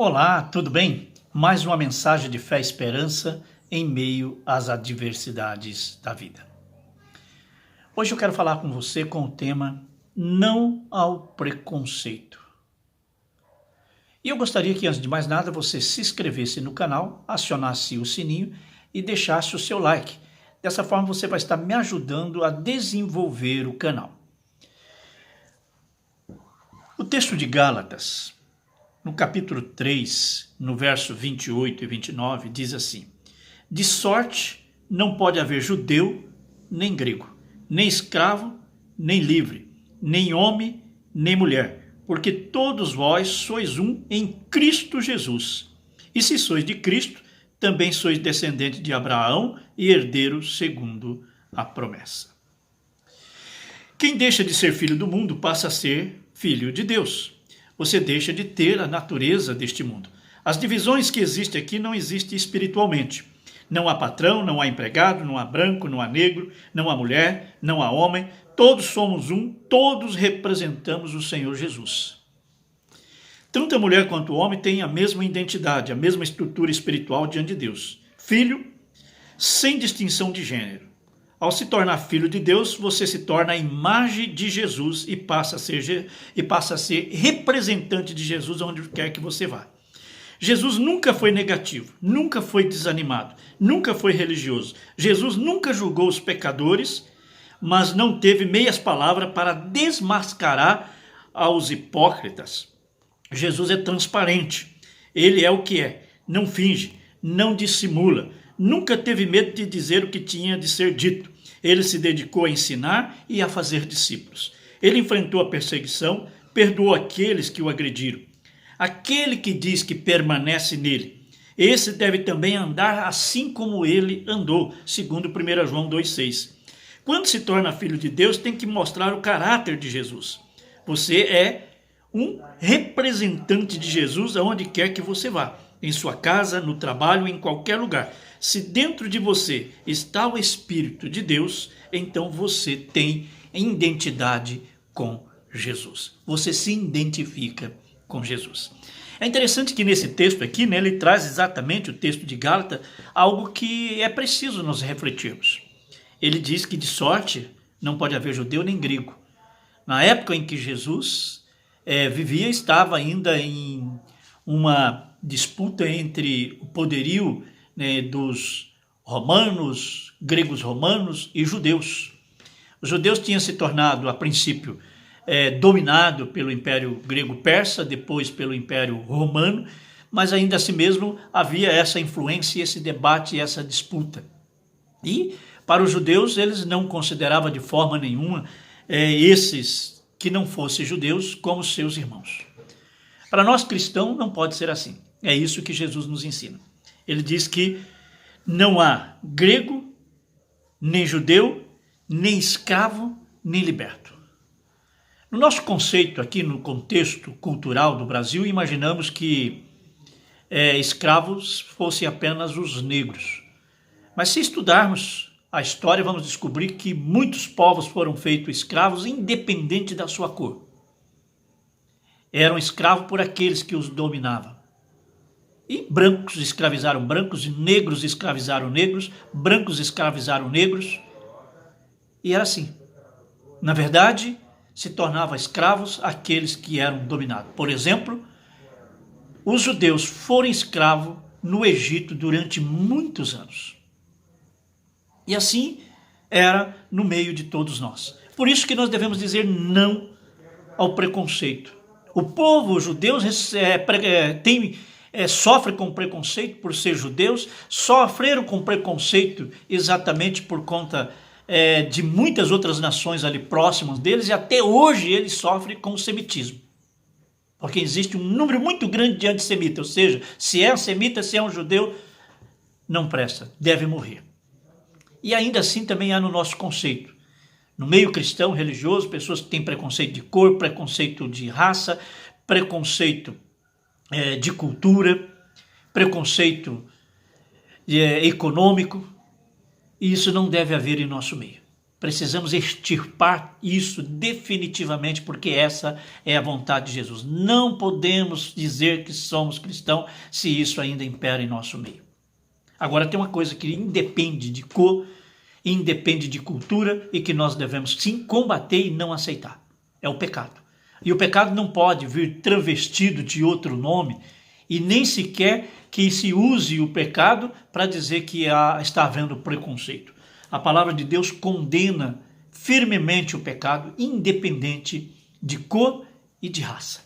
Olá, tudo bem? Mais uma mensagem de fé e esperança em meio às adversidades da vida. Hoje eu quero falar com você com o tema Não ao Preconceito. E eu gostaria que, antes de mais nada, você se inscrevesse no canal, acionasse o sininho e deixasse o seu like. Dessa forma você vai estar me ajudando a desenvolver o canal. O texto de Gálatas, no capítulo 3, no verso 28 e 29, diz assim: De sorte não pode haver judeu, nem grego, nem escravo, nem livre, nem homem, nem mulher, porque todos vós sois um em Cristo Jesus. E se sois de Cristo, também sois descendente de Abraão e herdeiros segundo a promessa. Quem deixa de ser filho do mundo passa a ser filho de Deus. Você deixa de ter a natureza deste mundo. As divisões que existem aqui não existem espiritualmente. Não há patrão, não há empregado, não há branco, não há negro, não há mulher, não há homem. Todos somos um, todos representamos o Senhor Jesus. Tanto a mulher quanto o homem têm a mesma identidade, a mesma estrutura espiritual diante de Deus. Filho, sem distinção de gênero. Ao se tornar filho de Deus, você se torna a imagem de Jesus e passa a ser representante de Jesus onde quer que você vá. Jesus nunca foi negativo, nunca foi desanimado, nunca foi religioso. Jesus nunca julgou os pecadores, mas não teve meias palavras para desmascarar aos hipócritas. Jesus é transparente, ele é o que é, não finge, não dissimula. Nunca teve medo de dizer o que tinha de ser dito. Ele se dedicou a ensinar e a fazer discípulos. Ele enfrentou a perseguição, perdoou aqueles que o agrediram. Aquele que diz que permanece nele, esse deve também andar assim como ele andou, segundo 1 João 2,6. Quando se torna filho de Deus, tem que mostrar o caráter de Jesus. Você é um representante de Jesus aonde quer que você vá. Em sua casa, no trabalho, em qualquer lugar. Se dentro de você está o Espírito de Deus, então você tem identidade com Jesus. Você se identifica com Jesus. É interessante que nesse texto aqui, né, ele traz exatamente o texto de Gálatas, algo que é preciso nós refletirmos. Ele diz que de sorte não pode haver judeu nem grego. Na época em que Jesus vivia, estava ainda em uma disputa entre o poderio, né, dos romanos, gregos romanos e judeus. Os judeus tinham se tornado, a princípio, dominado pelo Império Grego-Persa, depois pelo Império Romano, mas ainda assim mesmo havia essa influência, esse debate, essa disputa. E para os judeus eles não consideravam de forma nenhuma esses que não fossem judeus como seus irmãos. Para nós cristãos não pode ser assim. É isso que Jesus nos ensina. Ele diz que não há grego, nem judeu, nem escravo, nem liberto. No nosso conceito aqui, no contexto cultural do Brasil, imaginamos que escravos fossem apenas os negros. Mas se estudarmos a história, vamos descobrir que muitos povos foram feitos escravos independente da sua cor. Eram escravos por aqueles que os dominavam. E brancos escravizaram brancos, e negros escravizaram negros, brancos escravizaram negros. E era assim. Na verdade, se tornavam escravos aqueles que eram dominados. Por exemplo, os judeus foram escravos no Egito durante muitos anos. E assim era no meio de todos nós. Por isso que nós devemos dizer não ao preconceito. O povo judeu sofre com preconceito por ser judeus, sofreram com preconceito exatamente por conta de muitas outras nações ali próximas deles, e até hoje eles sofrem com o semitismo. Porque existe um número muito grande de antissemitas, ou seja, se é um semita, se é um judeu, não presta, deve morrer. E ainda assim também há no nosso conceito. No meio cristão, religioso, pessoas que têm preconceito de cor, preconceito de raça, preconceito de cultura, preconceito econômico, e isso não deve haver em nosso meio. Precisamos extirpar isso definitivamente, porque essa é a vontade de Jesus. Não podemos dizer que somos cristãos se isso ainda impera em nosso meio. Agora tem uma coisa que independe de cor, independe de cultura e que nós devemos sim combater e não aceitar. É o pecado. E o pecado não pode vir travestido de outro nome e nem sequer que se use o pecado para dizer que está havendo preconceito. A palavra de Deus condena firmemente o pecado, independente de cor e de raça.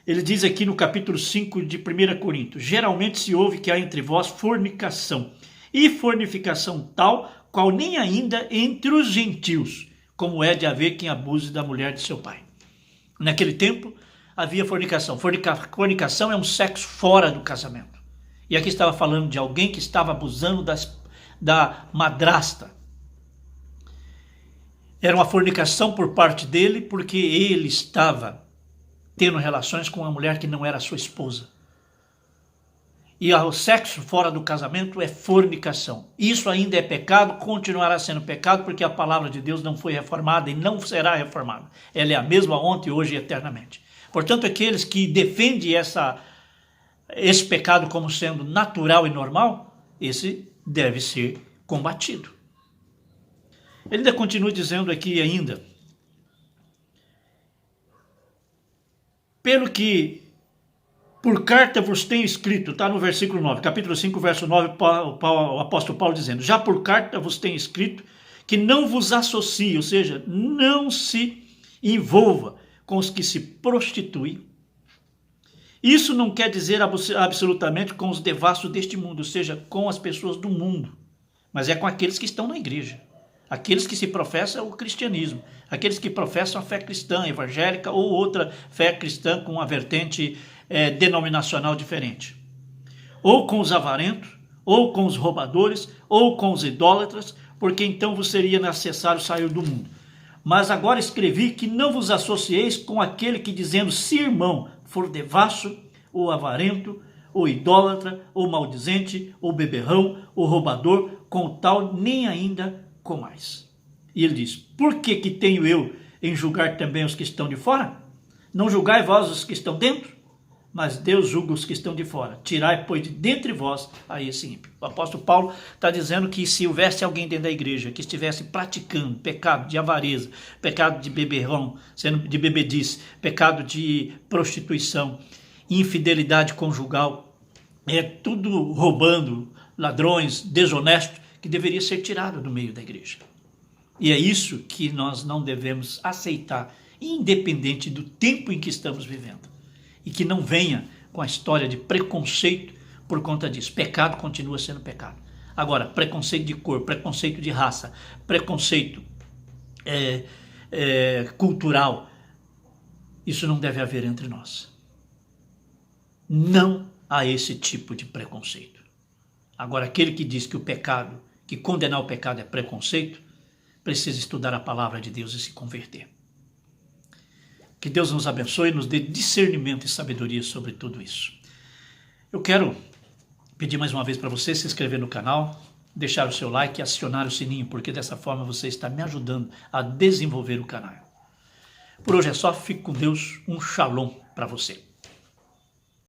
Ele diz aqui no capítulo 5 de 1 Coríntios: geralmente se ouve que há entre vós fornicação, e fornicação tal, qual nem ainda entre os gentios, como é de haver quem abuse da mulher de seu pai. Naquele tempo havia fornicação. Fornicação é um sexo fora do casamento. E aqui estava falando de alguém que estava abusando da madrasta. Era uma fornicação por parte dele, porque ele estava tendo relações com uma mulher que não era sua esposa. E o sexo fora do casamento é fornicação. Isso ainda é pecado, continuará sendo pecado, porque a palavra de Deus não foi reformada e não será reformada. Ela é a mesma ontem, hoje e eternamente. Portanto, aqueles que defendem esse pecado como sendo natural e normal, esse deve ser combatido. Ele ainda continua dizendo aqui ainda: pelo que por carta vos tenho escrito, está no versículo 9, capítulo 5, verso 9, o apóstolo Paulo dizendo: já por carta vos tenho escrito que não vos associe, ou seja, não se envolva com os que se prostituem. Isso não quer dizer absolutamente com os devassos deste mundo, ou seja, com as pessoas do mundo, mas é com aqueles que estão na igreja, aqueles que se professam o cristianismo, aqueles que professam a fé cristã, evangélica ou outra fé cristã com uma vertente denominacional diferente. Ou com os avarentos, ou com os roubadores, ou com os idólatras, porque então vos seria necessário sair do mundo. Mas agora escrevi que não vos associeis com aquele que, dizendo se irmão for devasso, ou avarento, ou idólatra, ou maldizente, ou beberrão, ou roubador, com tal nem ainda comais. E ele diz: por que tenho eu em julgar também os que estão de fora? Não julgai vós os que estão dentro, mas Deus julga os que estão de fora. Tirai, pois, de dentre vós a esse ímpio. O apóstolo Paulo está dizendo que se houvesse alguém dentro da igreja que estivesse praticando pecado de avareza, pecado de beberrão, de bebedice, pecado de prostituição, infidelidade conjugal, tudo roubando, ladrões, desonestos, que deveria ser tirado do meio da igreja. E é isso que nós não devemos aceitar, independente do tempo em que estamos vivendo. E que não venha com a história de preconceito por conta disso. Pecado continua sendo pecado. Agora, preconceito de cor, preconceito de raça, preconceito cultural, isso não deve haver entre nós. Não há esse tipo de preconceito. Agora, aquele que diz que o pecado, que condenar o pecado é preconceito, precisa estudar a palavra de Deus e se converter. Que Deus nos abençoe e nos dê discernimento e sabedoria sobre tudo isso. Eu quero pedir mais uma vez para você se inscrever no canal, deixar o seu like e acionar o sininho, porque dessa forma você está me ajudando a desenvolver o canal. Por hoje é só, fique com Deus, um shalom para você.